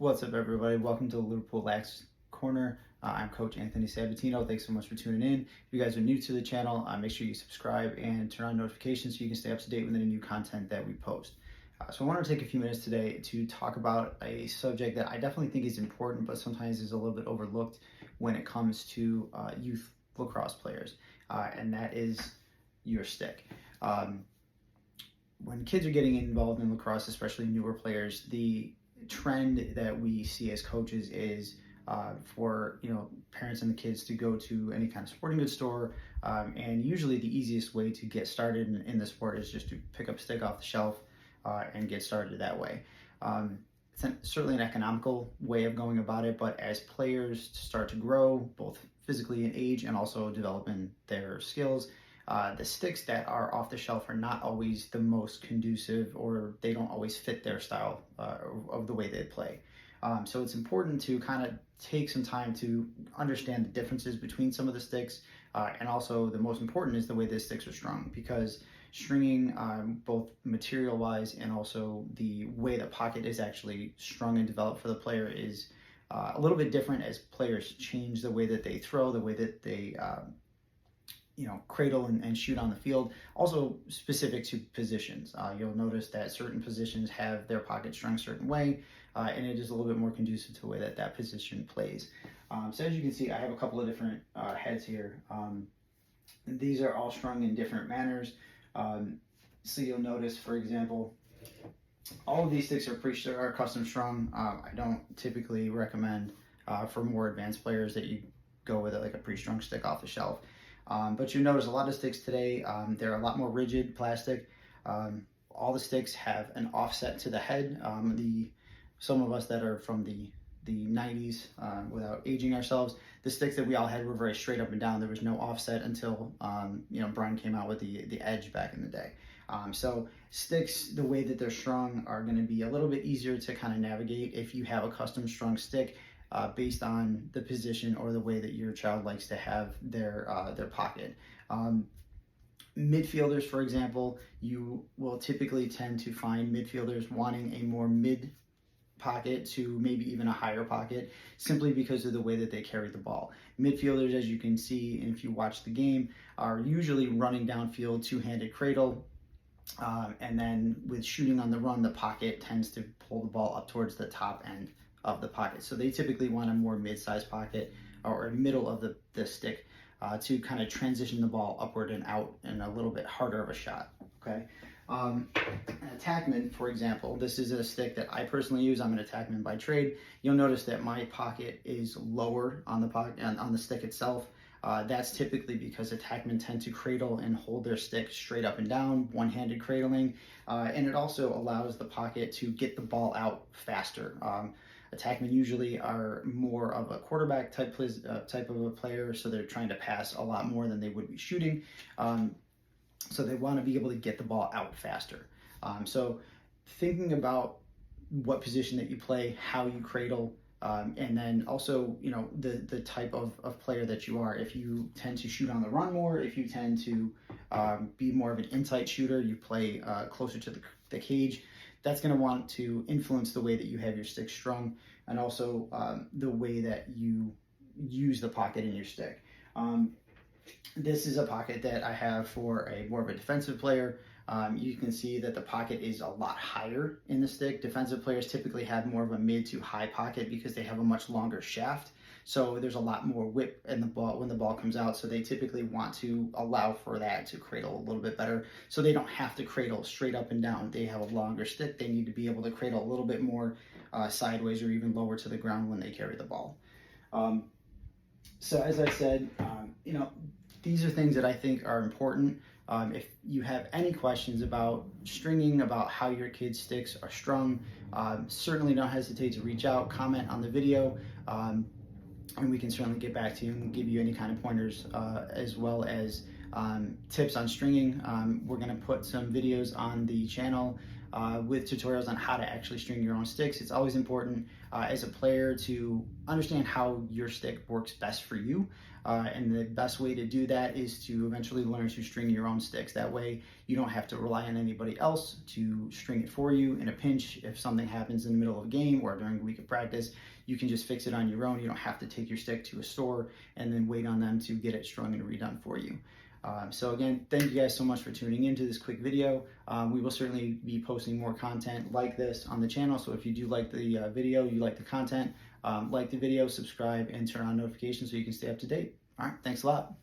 What's up, everybody? Welcome to the Liverpool Lax Corner. I'm Coach Anthony Sabatino. Thanks so much for tuning in. If you guys are new to the channel, make sure you subscribe and turn on notifications so you can stay up to date with any new content that we post. So I want to take a few minutes today to talk about a subject that I definitely think is important, but sometimes is a little bit overlooked when it comes to youth lacrosse players, and that is your stick. When kids are getting involved in lacrosse, especially newer players, the trend that we see as coaches is for parents and the kids to go to any kind of sporting goods store, and usually the easiest way to get started in the sport is just to pick up a stick off the shelf and get started that way. It's certainly an economical way of going about it, but as players start to grow, both physically in age and also develop in their skills, the sticks that are off the shelf are not always the most conducive, or they don't always fit their style of the way they play. So it's important to kind of take some time to understand the differences between some of the sticks, and also the most important is the way the sticks are strung, because stringing, both material wise and also the way the pocket is actually strung and developed for the player, is a little bit different as players change the way that they throw, the way that they cradle and shoot on the field. Also specific to positions. You'll notice that certain positions have their pocket strung a certain way, and it is a little bit more conducive to the way that that position plays. So as you can see, I have a couple of different heads here. These are all strung in different manners. So you'll notice, for example, all of these sticks are custom strung. I don't typically recommend for more advanced players that you go with like a pre-strung stick off the shelf. But you notice a lot of sticks today, they're a lot more rigid plastic. All the sticks have an offset to the head. Some of us that are from the 90s, without aging ourselves, the sticks that we all had were very straight up and down. There was no offset until Brian came out with the edge back in the day. So sticks, the way that they're strung, are going to be a little bit easier to kind of navigate if you have a custom strung stick, based on the position or the way that your child likes to have their pocket. Midfielders, for example, you will typically tend to find midfielders wanting a more mid pocket to maybe even a higher pocket, simply because of the way that they carry the ball. Midfielders, as you can see, and if you watch the game, are usually running downfield, two-handed cradle, and then with shooting on the run, the pocket tends to pull the ball up towards the top end of the pocket. So they typically want a more mid-sized pocket or middle of the stick to kind of transition the ball upward and out in a little bit harder of a shot. Okay. An attackman, for example, this is a stick that I personally use. I'm an attackman by trade. You'll notice that my pocket is lower on the pocket on the stick itself. That's typically because attackmen tend to cradle and hold their stick straight up and down, one-handed cradling, and it also allows the pocket to get the ball out faster. Attackmen usually are more of a quarterback type of a player, so they're trying to pass a lot more than they would be shooting. So they want to be able to get the ball out faster. So thinking about what position that you play, how you cradle, and then also, the type of player that you are. If you tend to shoot on the run more, if you tend to be more of an in-tight shooter, you play closer to the cage, that's going to want to influence the way that you have your stick strung, and also the way that you use the pocket in your stick. This is a pocket that I have for more of a defensive player. You can see that the pocket is a lot higher in the stick. Defensive players typically have more of a mid to high pocket because they have a much longer shaft. So there's a lot more whip in the ball when the ball comes out. So they typically want to allow for that to cradle a little bit better. So they don't have to cradle straight up and down. They have a longer stick. They need to be able to cradle a little bit more sideways or even lower to the ground when they carry the ball. So as I said, these are things that I think are important. If you have any questions about stringing, about how your kids' sticks are strung, certainly don't hesitate to reach out, comment on the video, and we can certainly get back to you and give you any kind of pointers, as well as tips on stringing. We're going to put some videos on the channel with tutorials on how to actually string your own sticks. It's always important as a player to understand how your stick works best for you. And the best way to do that is to eventually learn to string your own sticks. That way you don't have to rely on anybody else to string it for you in a pinch. If something happens in the middle of a game or during a week of practice, you can just fix it on your own. You don't have to take your stick to a store and then wait on them to get it strung and redone for you. So again, thank you guys so much for tuning into this quick video. We will certainly be posting more content like this on the channel. So if you do like the video, you like the content, like the video, subscribe, and turn on notifications so you can stay up to date. All right, thanks a lot.